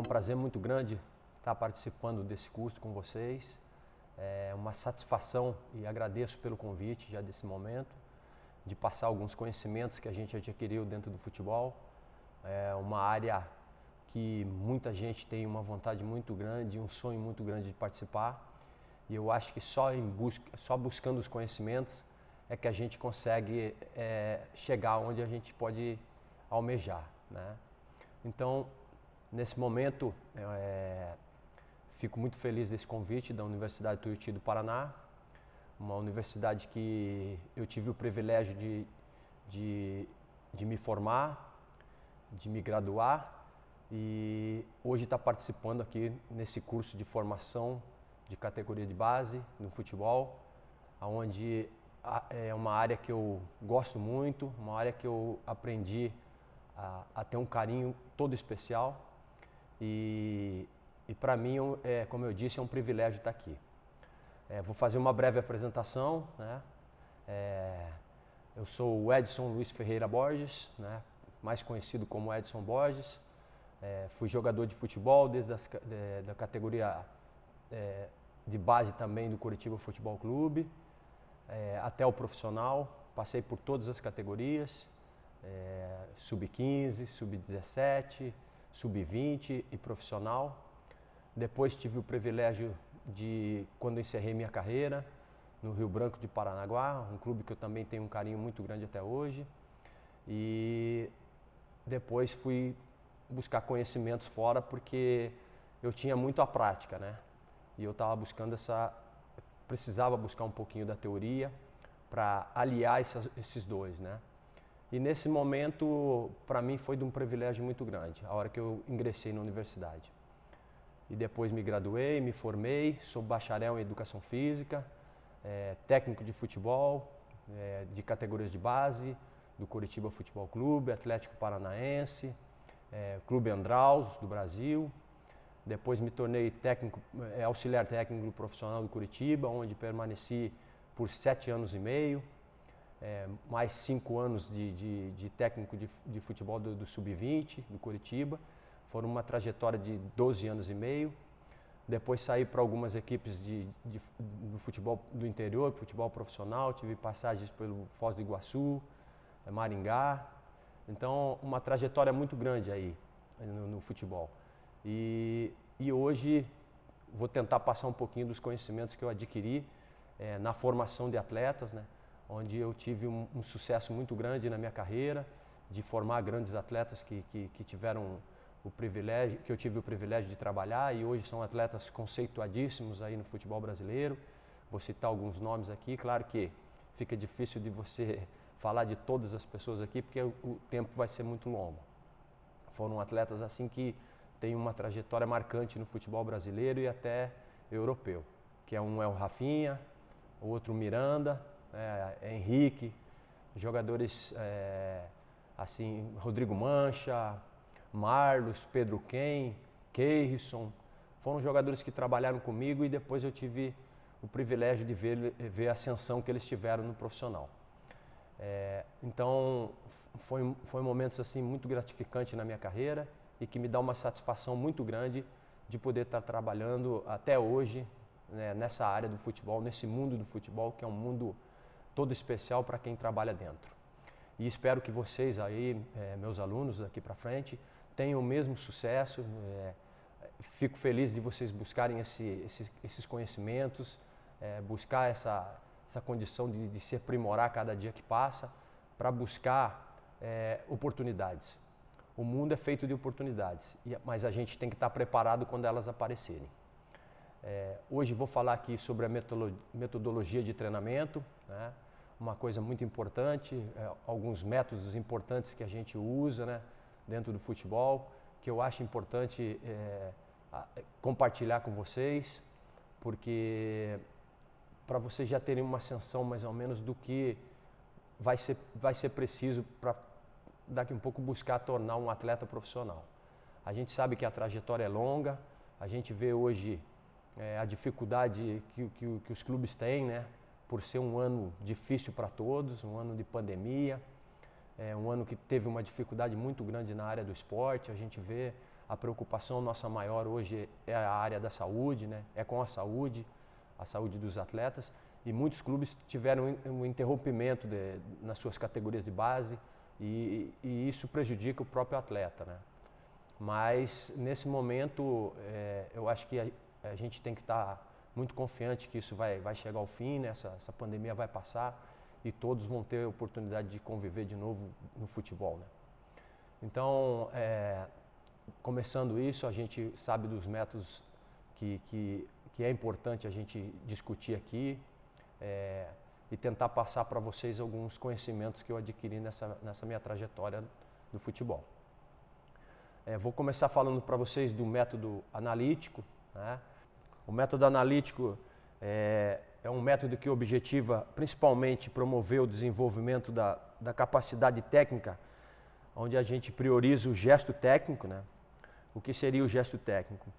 um prazer muito grande estar participando desse curso com vocês. É uma satisfação e agradeço pelo convite já desse momento, de passar alguns conhecimentos que a gente adquiriu dentro do futebol. É uma área que muita gente tem uma vontade muito grande, um sonho muito grande de participar. E eu acho que só buscando os conhecimentos é que a gente consegue chegar onde a gente pode almejar, né? Então, nesse momento, fico muito feliz desse convite da Universidade Tuiuti do Paraná, uma universidade que eu tive o privilégio de me formar, de me graduar e hoje está participando aqui nesse curso de formação de categoria de base no futebol, onde é uma área que eu gosto muito, uma área que eu aprendi a ter um carinho todo especial e para mim, como eu disse, é um privilégio estar aqui. Vou fazer uma breve apresentação, né? Eu sou o Edson Luiz Ferreira Borges, né? Mais conhecido como Edson Borges. Fui jogador de futebol desde da categoria de base também do Coritiba Futebol Clube, até o profissional. Passei por todas as categorias, sub-15, sub-17, sub-20 e profissional. Depois tive o privilégio de, quando encerrei minha carreira, no Rio Branco de Paranaguá, um clube que eu também tenho um carinho muito grande até hoje. E depois fui buscar conhecimentos fora porque eu tinha muito a prática, né? E eu estava buscando precisava buscar um pouquinho da teoria para aliar esses dois, né? E nesse momento, para mim, foi de um privilégio muito grande, a hora que eu ingressei na universidade. E depois me graduei, me formei, sou bacharel em Educação Física, técnico de futebol, de categorias de base, do Coritiba Futebol Clube, Atlético Paranaense, Clube Andraus, do Brasil. Depois me tornei auxiliar técnico profissional do Coritiba, onde permaneci por 7 anos e meio, mais 5 anos de técnico de futebol do Sub-20, do Coritiba. Foram uma trajetória de 12 anos e meio. Depois saí para algumas equipes do futebol do interior, futebol profissional. Tive passagens pelo Foz do Iguaçu, Maringá. Então, uma trajetória muito grande aí no futebol. E hoje vou tentar passar um pouquinho dos conhecimentos que eu adquiri na formação de atletas, né? Onde eu tive um sucesso muito grande na minha carreira, de formar grandes atletas que tiveram que eu tive o privilégio de trabalhar e hoje são atletas conceituadíssimos aí no futebol brasileiro. Vou citar alguns nomes aqui, claro que fica difícil de você falar de todas as pessoas aqui porque o tempo vai ser muito longo. Foram atletas assim que têm uma trajetória marcante no futebol brasileiro e até europeu, que um é o Rafinha, o outro o Miranda, Henrique, jogadores assim, Rodrigo Mancha, Marlos, Pedro Ken, Keirson, foram jogadores que trabalharam comigo e depois eu tive o privilégio de ver a ascensão que eles tiveram no profissional. Então, foi momentos assim muito gratificantes na minha carreira e que me dá uma satisfação muito grande de poder estar trabalhando até hoje, né, nessa área do futebol, nesse mundo do futebol, que é um mundo todo especial para quem trabalha dentro. E espero que vocês aí, meus alunos daqui para frente, tenham o mesmo sucesso. Fico feliz de vocês buscarem esses conhecimentos, buscar essa condição de se aprimorar cada dia que passa, para buscar oportunidades. O mundo é feito de oportunidades, mas a gente tem que estar preparado quando elas aparecerem. Hoje vou falar aqui sobre a metodologia de treinamento, né? Uma coisa muito importante, alguns métodos importantes que a gente usa, né, dentro do futebol, que eu acho importante compartilhar com vocês, porque para vocês já terem uma ascensão mais ou menos do que vai ser preciso para daqui a um pouco buscar tornar um atleta profissional. A gente sabe que a trajetória é longa, a gente vê hoje a dificuldade que os clubes têm, né? Por ser um ano difícil para todos, um ano de pandemia, um ano que teve uma dificuldade muito grande na área do esporte. A gente vê A preocupação nossa maior hoje é a área da saúde, né? É com a saúde dos atletas. E muitos clubes tiveram um interrompimento nas suas categorias de base e isso prejudica o próprio atleta, né? Mas nesse momento eu acho que a gente tem que estar muito confiante que isso vai chegar ao fim, né? Essa pandemia vai passar e todos vão ter a oportunidade de conviver de novo no futebol, né? Então, começando isso, a gente sabe dos métodos que é importante a gente discutir aqui e tentar passar para vocês alguns conhecimentos que eu adquiri nessa minha trajetória do futebol. Vou começar falando para vocês do método analítico, né? O método analítico é um método que objetiva principalmente promover o desenvolvimento da capacidade técnica, onde a gente prioriza o gesto técnico, né? O que seria o gesto técnico?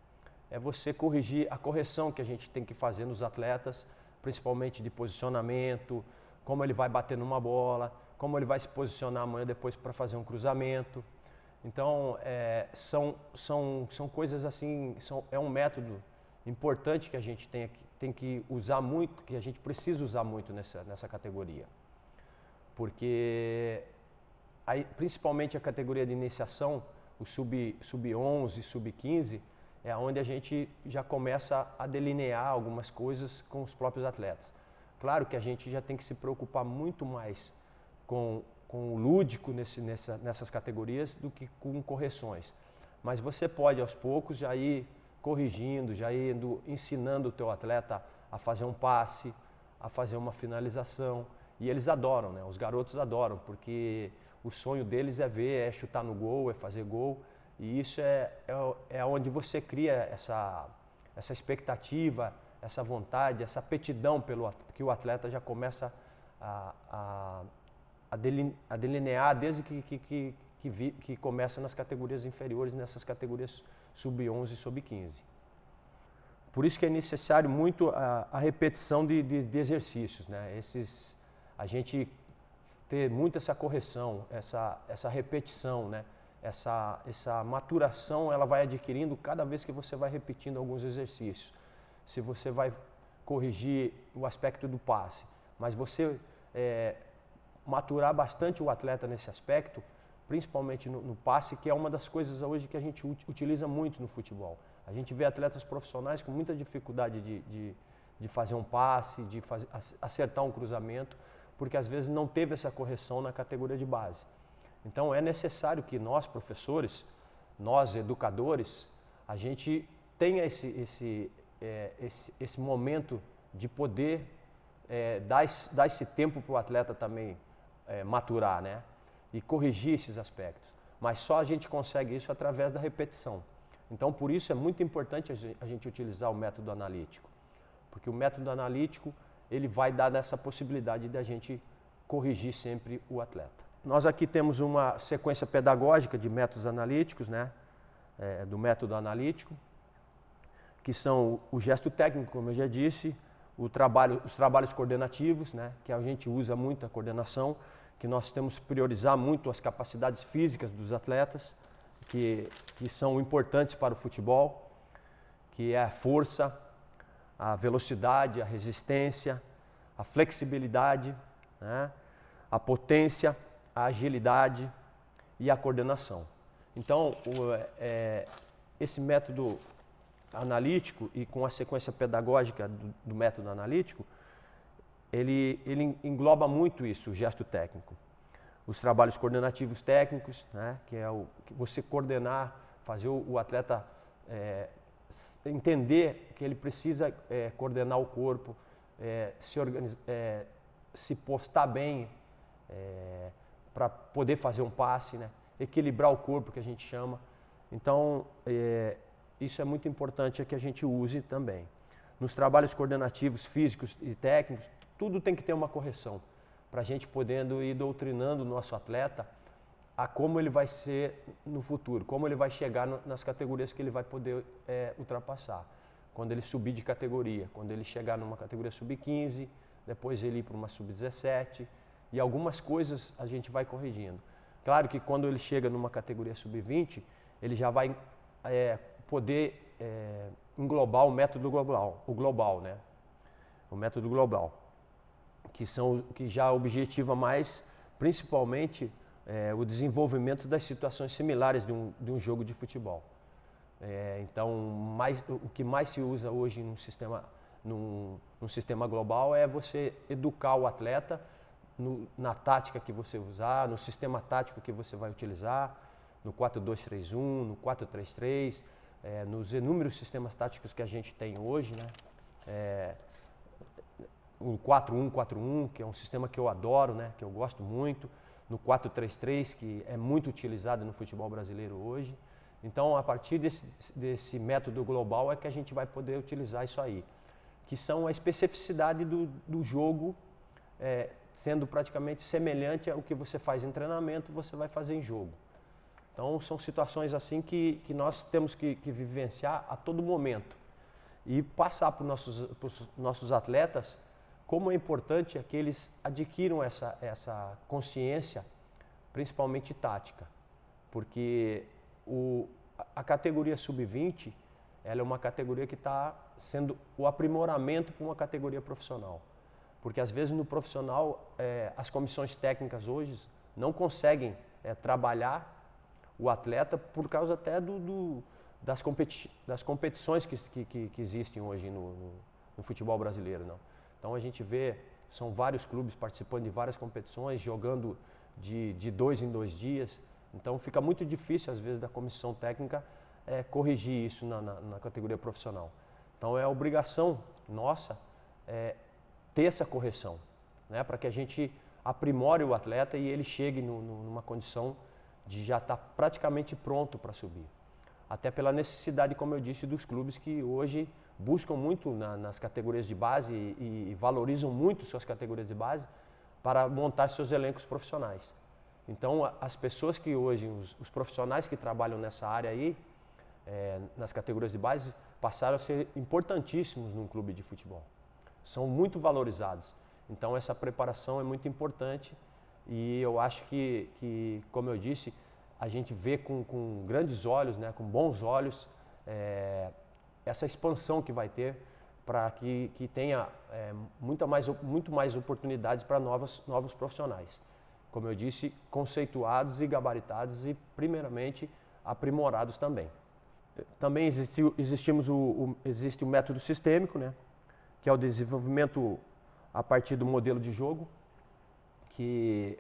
É você corrigir a correção que a gente tem que fazer nos atletas, principalmente de posicionamento, como ele vai bater numa bola, como ele vai se posicionar amanhã depois para fazer um cruzamento. Então, são coisas assim, é um método importante que a gente tem que usar muito, que a gente precisa usar muito nessa categoria. Porque, principalmente a categoria de iniciação, o sub-11, sub-15, é onde a gente já começa a delinear algumas coisas com os próprios atletas. Claro que a gente já tem que se preocupar muito mais com o lúdico nessas categorias do que com correções. Mas você pode, aos poucos, já ir corrigindo, já indo ensinando o teu atleta a fazer um passe, a fazer uma finalização. E eles adoram, né? Os garotos adoram, porque o sonho deles é chutar no gol, é fazer gol. E isso é onde você cria essa expectativa, essa vontade, essa aptidão que o atleta já começa a delinear desde que começa nas categorias inferiores, nessas categorias sub-11 e sub-15. Por isso que é necessário muito a repetição de exercícios, né? A gente ter muito essa correção, essa repetição, né? Essa maturação ela vai adquirindo cada vez que você vai repetindo alguns exercícios. Se você vai corrigir o aspecto do passe, mas você maturar bastante o atleta nesse aspecto, principalmente no passe, que é uma das coisas hoje que a gente utiliza muito no futebol. A gente vê atletas profissionais com muita dificuldade de fazer um passe, de acertar um cruzamento, porque às vezes não teve essa correção na categoria de base. Então é necessário que nós, professores, nós, educadores, a gente tenha esse momento de poder dar esse tempo para o atleta também maturar, né? E corrigir esses aspectos. Mas só a gente consegue isso através da repetição. Então por isso é muito importante a gente utilizar o método analítico. Porque o método analítico ele vai dar essa possibilidade de a gente corrigir sempre o atleta. Nós aqui temos uma sequência pedagógica de métodos analíticos, né? Do método analítico, que são o gesto técnico, como eu já disse, os trabalhos coordenativos, né? Que a gente usa muito a coordenação, que nós temos que priorizar muito as capacidades físicas dos atletas, que são importantes para o futebol, que é a força, a velocidade, a resistência, a flexibilidade, né? A potência, a agilidade e a coordenação. Então, esse método analítico e com a sequência pedagógica do método analítico, ele engloba muito isso, o gesto técnico. Os trabalhos coordenativos técnicos, né, que é que você coordenar, fazer o atleta entender que ele precisa coordenar o corpo, se postar bem, para poder fazer um passe, né? Equilibrar o corpo, que a gente chama. Então, isso é muito importante que a gente use também. Nos trabalhos coordenativos, físicos e técnicos, tudo tem que ter uma correção, para a gente podendo ir doutrinando o nosso atleta a como ele vai ser no futuro, como ele vai chegar nas categorias que ele vai poder ultrapassar. Quando ele subir de categoria, quando ele chegar numa categoria sub-15, depois ele ir para uma sub-17, e algumas coisas a gente vai corrigindo. Claro que quando ele chega numa categoria sub-20, ele já vai poder englobar o método global, né? O método global, que já objetiva mais, principalmente, o desenvolvimento das situações similares de um jogo de futebol. Então, o que mais se usa hoje num sistema global é você educar o atleta na tática que você usar, no sistema tático que você vai utilizar, no 4-2-3-1, no 4-3-3, nos inúmeros sistemas táticos que a gente tem hoje, né? O 4-1-4-1, que é um sistema que eu adoro, né? Que eu gosto muito, no 4-3-3, que é muito utilizado no futebol brasileiro hoje. Então, a partir desse método global é que a gente vai poder utilizar isso aí, que são a especificidade do jogo, sendo praticamente semelhante ao que você faz em treinamento, você vai fazer em jogo. Então, são situações assim que nós temos que vivenciar a todo momento e passar para os nossos atletas como é importante que eles adquiram essa consciência, principalmente tática, porque a categoria sub-20 ela é uma categoria que está sendo o aprimoramento para uma categoria profissional. Porque às vezes no profissional as comissões técnicas hoje não conseguem trabalhar o atleta por causa até das competições que existem hoje no futebol brasileiro. Não. Então a gente vê, são vários clubes participando de várias competições, jogando de 2 em 2 dias. Então fica muito difícil às vezes da comissão técnica corrigir isso na categoria profissional. Então é a obrigação nossa ter essa correção, né, para que a gente aprimore o atleta e ele chegue numa condição de já estar praticamente pronto para subir. Até pela necessidade, como eu disse, dos clubes que hoje buscam muito nas categorias de base e valorizam muito suas categorias de base para montar seus elencos profissionais. Então, as pessoas que hoje, os profissionais que trabalham nessa área aí, nas categorias de base, passaram a ser importantíssimos num clube de futebol. São muito valorizados. Então, essa preparação é muito importante e eu acho que como eu disse, a gente vê com grandes olhos, né, com bons olhos, essa expansão que vai ter para que tenha muito mais oportunidades para novos profissionais. Como eu disse, conceituados e gabaritados e, primeiramente, aprimorados também. Também existe o método sistêmico, né, que é o desenvolvimento a partir do modelo de jogo, que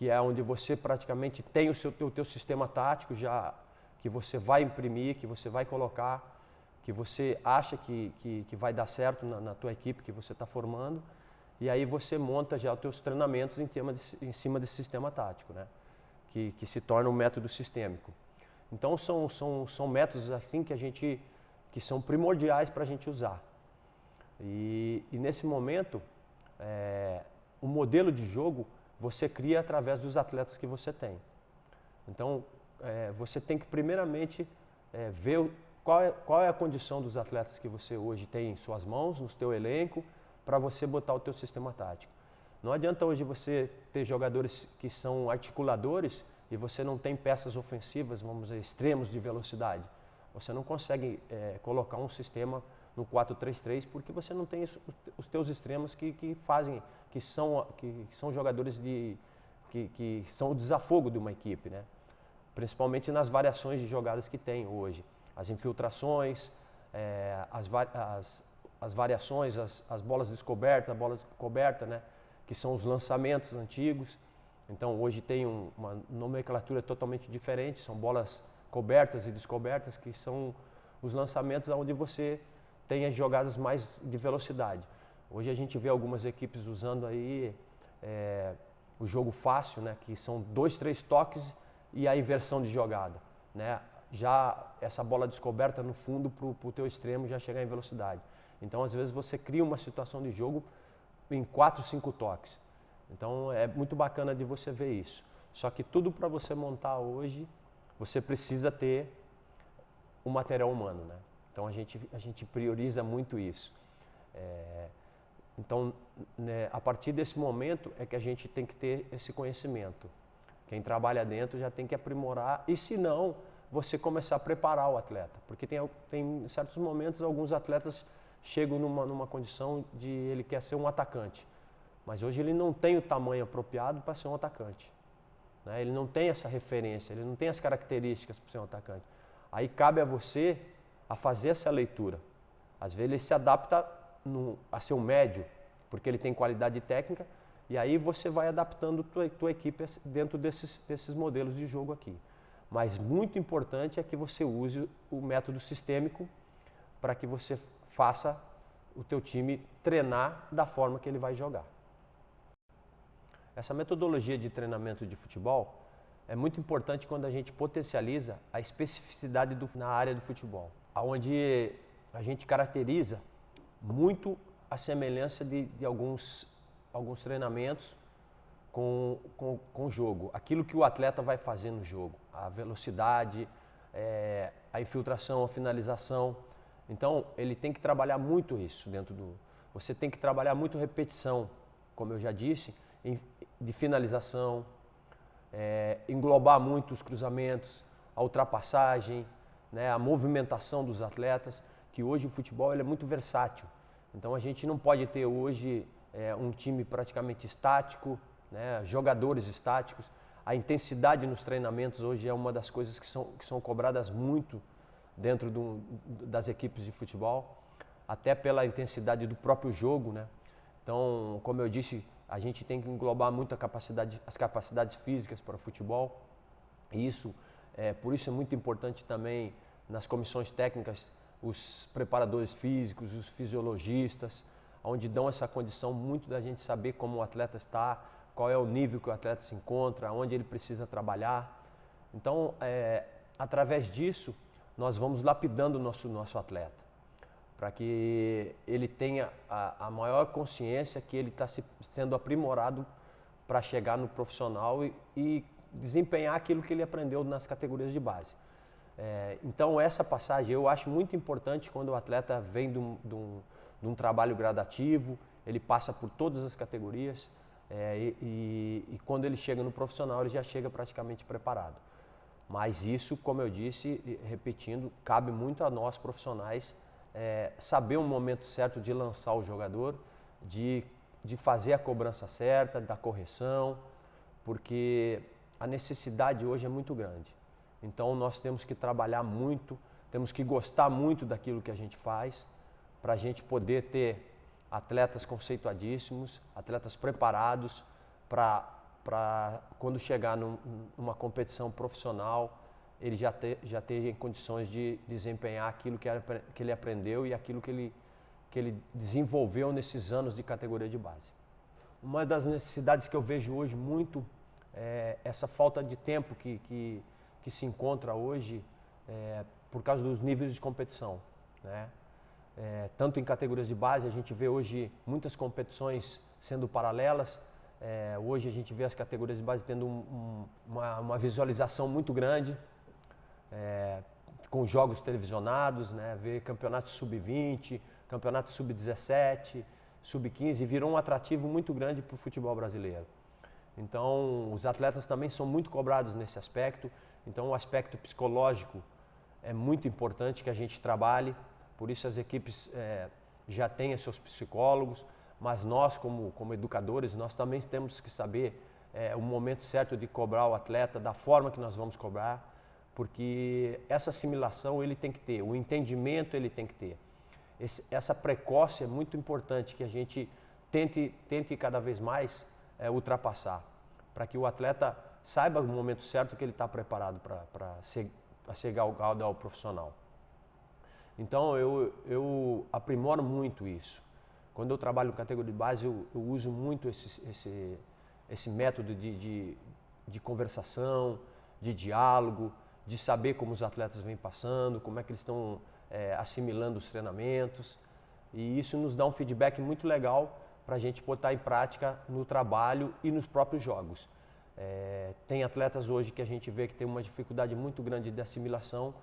é onde você praticamente tem o teu sistema tático já que você vai imprimir, que você vai colocar, que você acha que vai dar certo na tua equipe que você está formando, e aí você monta já os teus treinamentos em cima desse sistema tático, né? Que se torna um método sistêmico. Então são métodos assim que são primordiais para a gente usar. E nesse momento, o modelo de jogo você cria através dos atletas que você tem. Então, você tem que primeiramente ver qual é a condição dos atletas que você hoje tem em suas mãos, no teu elenco, para você botar o teu sistema tático. Não adianta hoje você ter jogadores que são articuladores e você não tem peças ofensivas, vamos dizer, extremos de velocidade. Você não consegue colocar um sistema no 4-3-3 porque você não tem os teus extremos que são jogadores que são o desafogo de uma equipe, né? Principalmente nas variações de jogadas que tem hoje. As infiltrações, as variações, as bolas descobertas, a bola coberta, né? Que são os lançamentos antigos. Então hoje tem uma nomenclatura totalmente diferente, são bolas cobertas e descobertas, que são os lançamentos onde você tem as jogadas mais de velocidade. Hoje a gente vê algumas equipes usando aí o jogo fácil, né, que são 2, 3 toques e a inversão de jogada, né? Já essa bola descoberta no fundo para o teu extremo já chegar em velocidade. Então às vezes você cria uma situação de jogo em 4, 5 toques. Então é muito bacana de você ver isso. Só que tudo para você montar hoje, você precisa ter o material humano, né? Então a gente prioriza muito isso. Então, né, a partir desse momento é que a gente tem que ter esse conhecimento. Quem trabalha dentro já tem que aprimorar, e se não, você começar a preparar o atleta. Porque tem em certos momentos, alguns atletas chegam numa condição de ele quer ser um atacante. Mas hoje ele não tem o tamanho apropriado para ser um atacante. Né? Ele não tem essa referência, ele não tem as características para ser um atacante. Aí cabe a você a fazer essa leitura. Às vezes ele se adapta a ser um médio, porque ele tem qualidade técnica, e aí você vai adaptando tua equipe dentro desses modelos de jogo aqui. Mas muito importante é que você use o método sistêmico para que você faça o teu time treinar da forma que ele vai jogar. Essa metodologia de treinamento de futebol é muito importante quando a gente potencializa a especificidade na área do futebol, onde a gente caracteriza muito a semelhança de alguns treinamentos com o jogo. Aquilo que o atleta vai fazer no jogo, a velocidade, a infiltração, a finalização. Então, ele tem que trabalhar muito isso Você tem que trabalhar muito repetição, como eu já disse, de finalização, englobar muito os cruzamentos, a ultrapassagem, né, a movimentação dos atletas, que hoje o futebol ele é muito versátil. Então, a gente não pode ter hoje um time praticamente estático, né, jogadores estáticos. A intensidade nos treinamentos hoje é uma das coisas que são cobradas muito dentro das equipes de futebol, até pela intensidade do próprio jogo, né? Então, como eu disse, a gente tem que englobar muito as capacidades físicas para o futebol. Por isso é muito importante também nas comissões técnicas os preparadores físicos, os fisiologistas, onde dão essa condição muito da gente saber como o atleta está, qual é o nível que o atleta se encontra, onde ele precisa trabalhar. Então, através disso, nós vamos lapidando o nosso atleta, para que ele tenha a maior consciência que ele está sendo aprimorado para chegar no profissional e desempenhar aquilo que ele aprendeu nas categorias de base. Então, essa passagem eu acho muito importante quando o atleta vem de um trabalho gradativo, ele passa por todas as categorias e quando ele chega no profissional, ele já chega praticamente preparado. Mas isso, como eu disse, repetindo, cabe muito a nós profissionais saber o momento certo de lançar o jogador, de fazer a cobrança certa, da correção, porque a necessidade hoje é muito grande. Então nós temos que trabalhar muito, temos que gostar muito daquilo que a gente faz, para a gente poder ter atletas conceituadíssimos, atletas preparados para quando chegar numa competição profissional, ele já ter em condições de desempenhar aquilo que ele aprendeu e aquilo que ele desenvolveu nesses anos de categoria de base. Uma das necessidades que eu vejo hoje muito é essa falta de tempo que se encontra hoje por causa dos níveis de competição, né? Tanto em categorias de base, a gente vê hoje muitas competições sendo paralelas. Hoje a gente vê as categorias de base tendo uma visualização muito grande, com jogos televisionados, né? Ver campeonatos sub-20, campeonatos sub-17, sub-15, virou um atrativo muito grande para o futebol brasileiro. Então, os atletas também são muito cobrados nesse aspecto. Então, o aspecto psicológico é muito importante que a gente trabalhe. Por isso, as equipes já têm seus psicólogos, mas nós, como educadores, nós também temos que saber o momento certo de cobrar o atleta, da forma que nós vamos cobrar, porque essa assimilação ele tem que ter, o entendimento ele tem que ter. Essa precaução é muito importante que a gente tente cada vez mais ultrapassar, para que o atleta saiba o momento certo que ele está preparado para ser galgado ao profissional. Então eu aprimoro muito isso. Quando eu trabalho em categoria de base, eu uso muito esse método de conversação, de diálogo, de saber como os atletas vêm passando, como é que eles estão assimilando os treinamentos. E isso nos dá um feedback muito legal para a gente botar em prática no trabalho e nos próprios jogos. Tem atletas hoje que a gente vê que tem uma dificuldade muito grande de assimilação,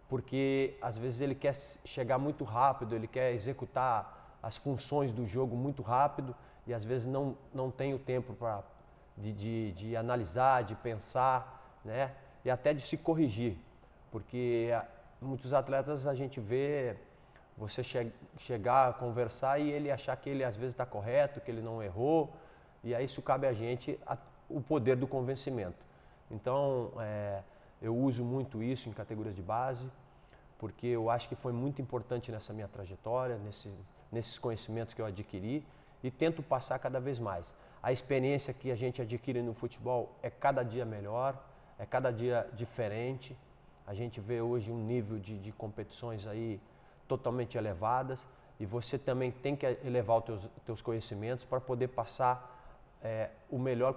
porque às vezes ele quer chegar muito rápido, ele quer executar as funções do jogo muito rápido e às vezes não tem o tempo de analisar, de pensar, né? E até de se corrigir. Porque muitos atletas a gente vê você chegar a conversar e ele achar que ele às vezes está correto, que ele não errou, e aí isso cabe a gente o poder do convencimento. Então, eu uso muito isso em categorias de base, porque eu acho que foi muito importante nessa minha trajetória, nesses conhecimentos que eu adquiri, e tento passar cada vez mais. A experiência que a gente adquire no futebol é cada dia melhor, é cada dia diferente. A gente vê hoje um nível de competições aí totalmente elevadas, e você também tem que elevar os teus conhecimentos para poder passar o melhor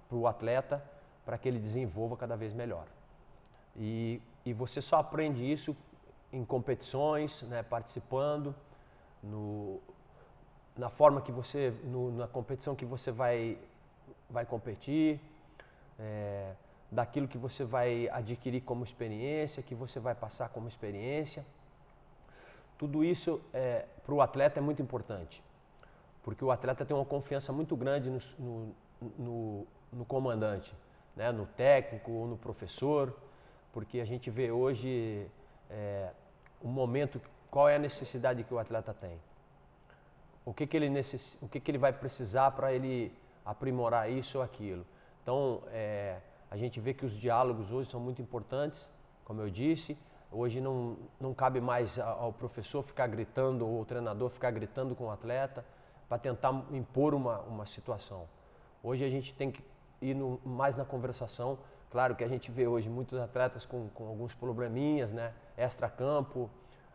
para o atleta, para que ele desenvolva cada vez melhor. E você só aprende isso em competições, né, participando, na forma que você, na competição que você vai competir, daquilo que você vai adquirir como experiência, que você vai passar como experiência. Tudo isso para o atleta é muito importante, porque o atleta tem uma confiança muito grande no comandante, né? No técnico ou no professor, porque a gente vê hoje o momento, qual é a necessidade que o atleta tem, o que ele vai precisar para ele aprimorar isso ou aquilo. Então, a gente vê que os diálogos hoje são muito importantes, como eu disse. Hoje não cabe mais ao professor ficar gritando ou ao treinador ficar gritando com o atleta para tentar impor uma situação. Hoje a gente tem que ir mais na conversação. Claro que a gente vê hoje muitos atletas com alguns probleminhas, né, extra-campo,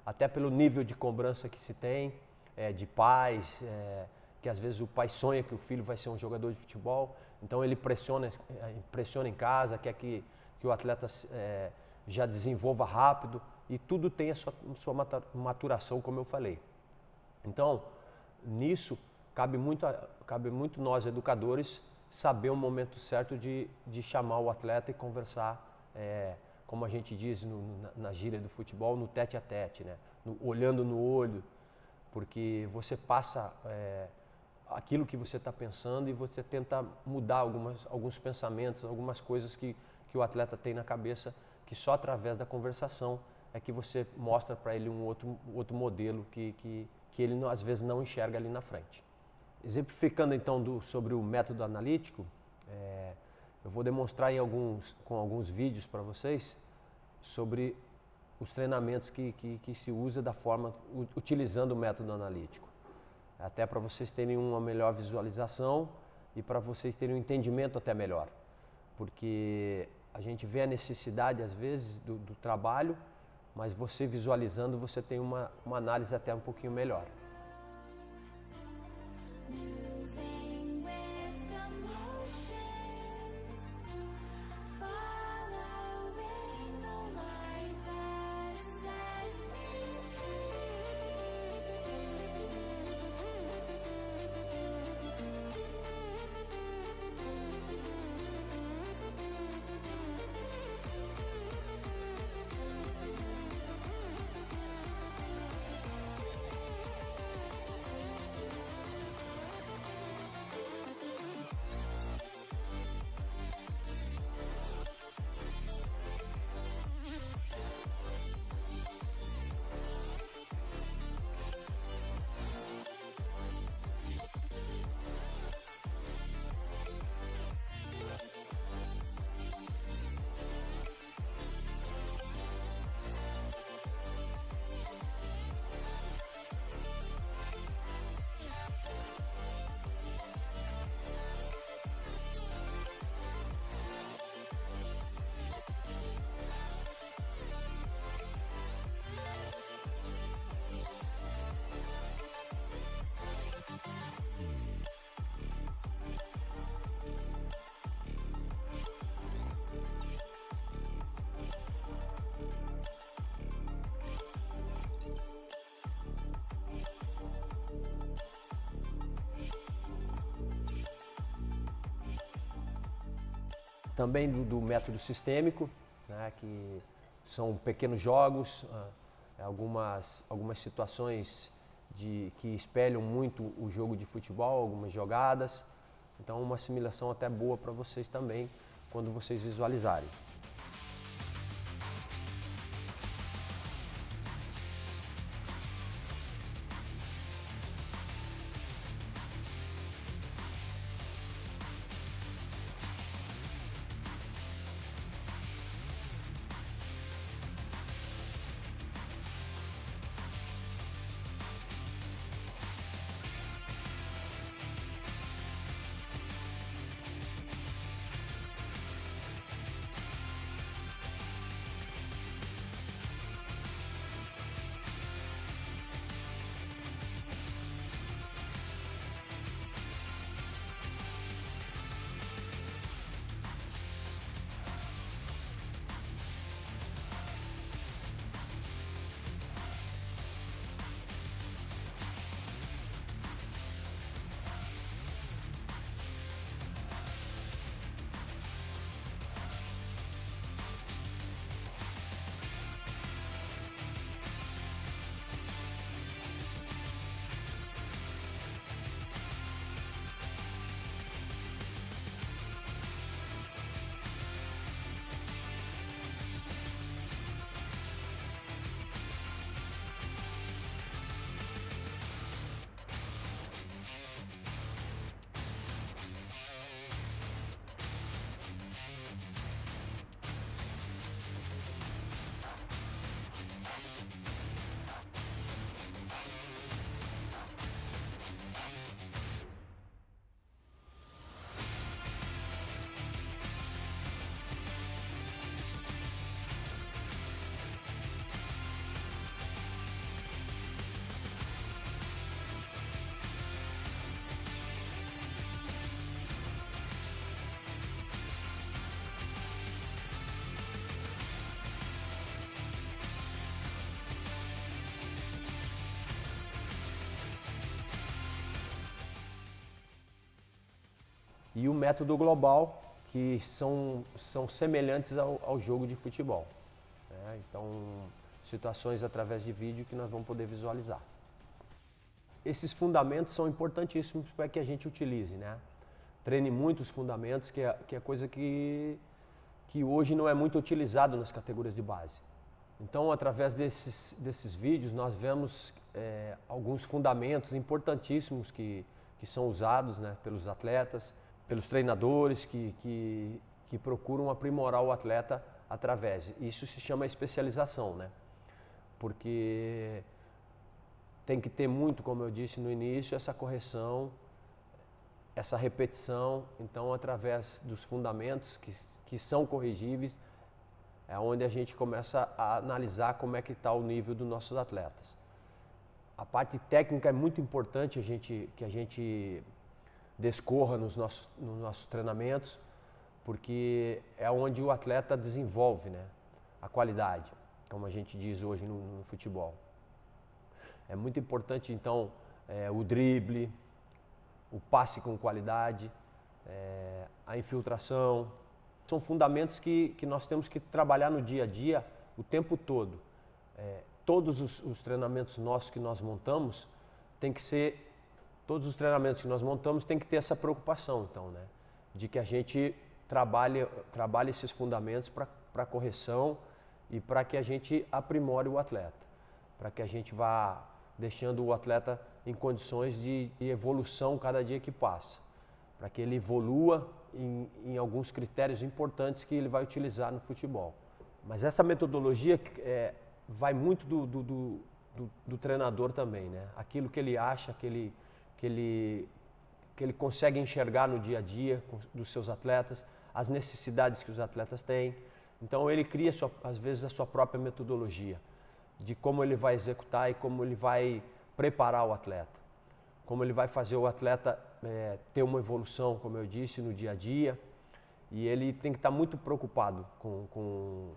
até pelo nível de cobrança que se tem, de pais, que às vezes o pai sonha que o filho vai ser um jogador de futebol, então ele pressiona em casa, quer que o atleta já desenvolva rápido, e tudo tem a sua maturação, como eu falei. Então, nisso, cabe muito nós, educadores, saber o momento certo de chamar o atleta e conversar, como a gente diz na gíria do futebol, no tete a tete, né? Olhando no olho, porque você passa aquilo que você está pensando e você tenta mudar alguns pensamentos, algumas coisas que o atleta tem na cabeça, que só através da conversação é que você mostra para ele um outro modelo que ele às vezes não enxerga ali na frente. Exemplificando então sobre o método analítico, eu vou demonstrar com alguns vídeos para vocês sobre os treinamentos que se usa utilizando o método analítico. Até para vocês terem uma melhor visualização e para vocês terem um entendimento até melhor. Porque a gente vê a necessidade, às vezes, do trabalho, mas você visualizando, você tem uma análise até um pouquinho melhor. Também do método sistêmico, né, que são pequenos jogos, algumas situações que espelham muito o jogo de futebol, algumas jogadas. Então, uma assimilação até boa para vocês também, quando vocês visualizarem. e o método global, que são semelhantes ao jogo de futebol, né? Então, situações através de vídeo que nós vamos poder visualizar. Esses fundamentos são importantíssimos para que a gente utilize, né? Treine muito os fundamentos, que é coisa que hoje não é muito utilizado nas categorias de base. Então, através desses vídeos, nós vemos alguns fundamentos importantíssimos que são usados, né, pelos atletas, pelos treinadores que procuram aprimorar o atleta através. Isso se chama especialização, né? Porque tem que ter muito, como eu disse no início, essa correção, essa repetição. Então, através dos fundamentos que são corrigíveis, é onde a gente começa a analisar como é que está o nível dos nossos atletas. A parte técnica é muito importante que a gente descorra nos nossos treinamentos, porque é onde o atleta desenvolve, né, a qualidade, como a gente diz hoje no futebol. É muito importante, então, o drible, o passe com qualidade, a infiltração. São fundamentos que nós temos que trabalhar no dia a dia o tempo todo. Todos os treinamentos nossos que nós montamos tem que ser, todos os treinamentos que nós montamos tem que ter essa preocupação, então, né, de que a gente trabalhe esses fundamentos para correção e para que a gente aprimore o atleta, para que a gente vá deixando o atleta em condições de evolução cada dia que passa, para que ele evolua em alguns critérios importantes que ele vai utilizar no futebol. Mas essa metodologia vai muito do treinador também, né? Aquilo que ele acha, que ele consegue enxergar no dia a dia dos seus atletas, as necessidades que os atletas têm. Então ele cria, às vezes, a sua própria metodologia de como ele vai executar e como ele vai preparar o atleta. Como ele vai fazer o atleta ter uma evolução, como eu disse, no dia a dia. E ele tem que estar muito preocupado com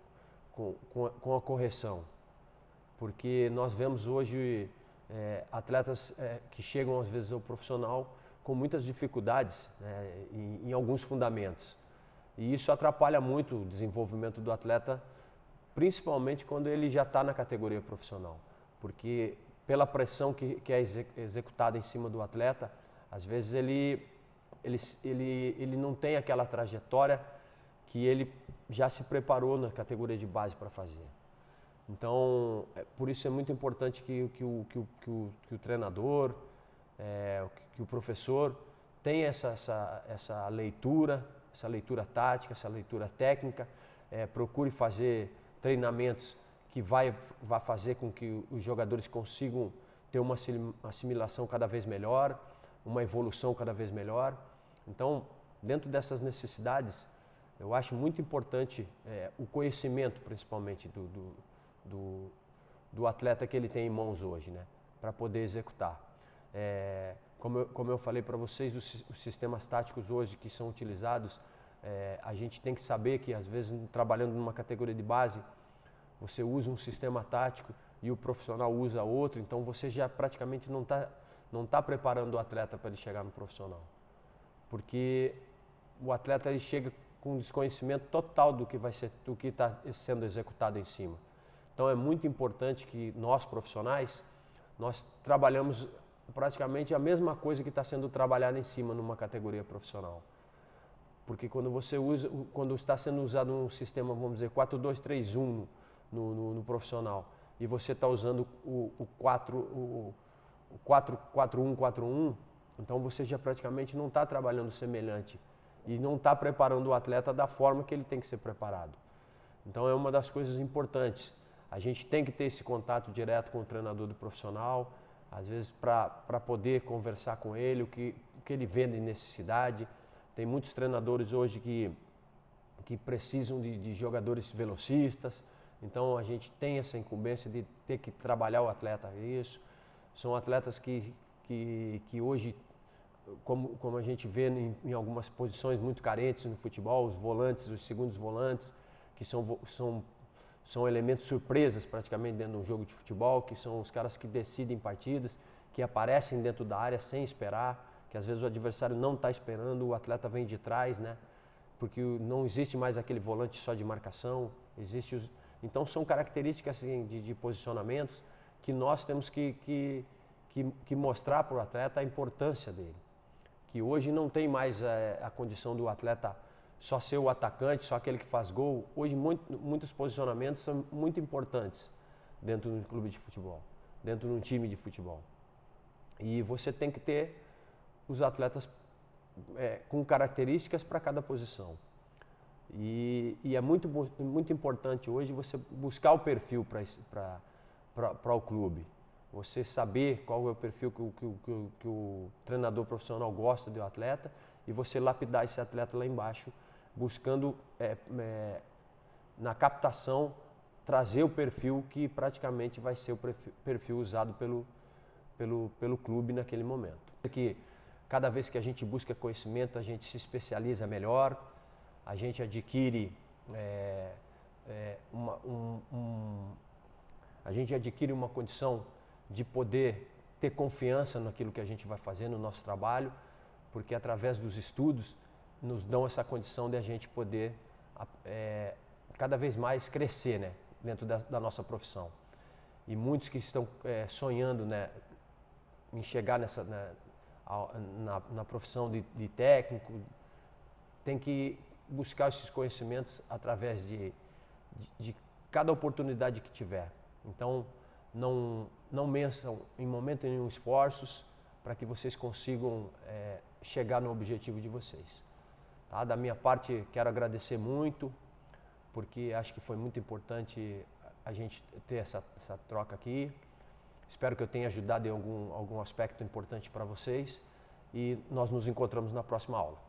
a correção. Porque nós vemos hoje atletas que chegam, às vezes, ao profissional com muitas dificuldades, né, em alguns fundamentos. E isso atrapalha muito o desenvolvimento do atleta, principalmente quando ele já está na categoria profissional. Porque pela pressão que é executada em cima do atleta, às vezes ele não tem aquela trajetória que ele já se preparou na categoria de base para fazer. Então, por isso é muito importante que o treinador, que o professor tenha essa leitura tática, essa leitura técnica, procure fazer treinamentos que vai fazer com que os jogadores consigam ter uma assimilação cada vez melhor, uma evolução cada vez melhor. Então, dentro dessas necessidades, eu acho muito importante o conhecimento, principalmente, do atleta que ele tem em mãos hoje, né, para poder executar. Como eu falei para vocês, os sistemas táticos hoje que são utilizados, a gente tem que saber que, às vezes, trabalhando numa categoria de base, você usa um sistema tático e o profissional usa outro, então você já praticamente não tá preparando o atleta para ele chegar no profissional. Porque o atleta ele chega com desconhecimento total do que está sendo executado em cima. Então é muito importante que nós, profissionais, nós trabalhamos praticamente a mesma coisa que está sendo trabalhada em cima numa categoria profissional. Porque quando está sendo usado um sistema, vamos dizer, 4-2-3-1 no profissional, e você está usando o 4-1-4-1, então você já praticamente não está trabalhando semelhante e não está preparando o atleta da forma que ele tem que ser preparado. Então é uma das coisas importantes. A gente tem que ter esse contato direto com o treinador do profissional, às vezes para poder conversar com ele, o que ele vê de necessidade. Tem muitos treinadores hoje que precisam de jogadores velocistas, então a gente tem essa incumbência de ter que trabalhar o atleta isso. São atletas que hoje, como a gente vê em algumas posições muito carentes no futebol, os volantes, os segundos volantes, que são elementos surpresas praticamente dentro de um jogo de futebol, que são os caras que decidem partidas, que aparecem dentro da área sem esperar, que às vezes o adversário não está esperando, o atleta vem de trás, né? Porque não existe mais aquele volante só de marcação, então são características assim, de posicionamentos que nós temos que mostrar para o atleta a importância dele. Que hoje não tem mais a condição do atleta só ser o atacante, só aquele que faz gol. Hoje muitos posicionamentos são muito importantes dentro de um clube de futebol, dentro de um time de futebol. E você tem que ter os atletas com características para cada posição. E é muito importante hoje você buscar o perfil para o clube. Você saber qual é o perfil que o treinador profissional gosta do atleta e você lapidar esse atleta lá embaixo, buscando na captação trazer o perfil que praticamente vai ser o perfil usado pelo clube naquele momento. Que cada vez que a gente busca conhecimento, a gente se especializa melhor, a gente adquire uma condição de poder ter confiança naquilo que a gente vai fazer no nosso trabalho, porque através dos estudos nos dão essa condição de a gente poder cada vez mais crescer, né, dentro da nossa profissão. E muitos que estão sonhando, né, em chegar na profissão de técnico, tem que buscar esses conhecimentos através de cada oportunidade que tiver. Então, não meçam em momento nenhum esforços para que vocês consigam chegar no objetivo de vocês. Tá? Da minha parte, quero agradecer muito, porque acho que foi muito importante a gente ter essa troca aqui. Espero que eu tenha ajudado em algum aspecto importante para vocês e nós nos encontramos na próxima aula.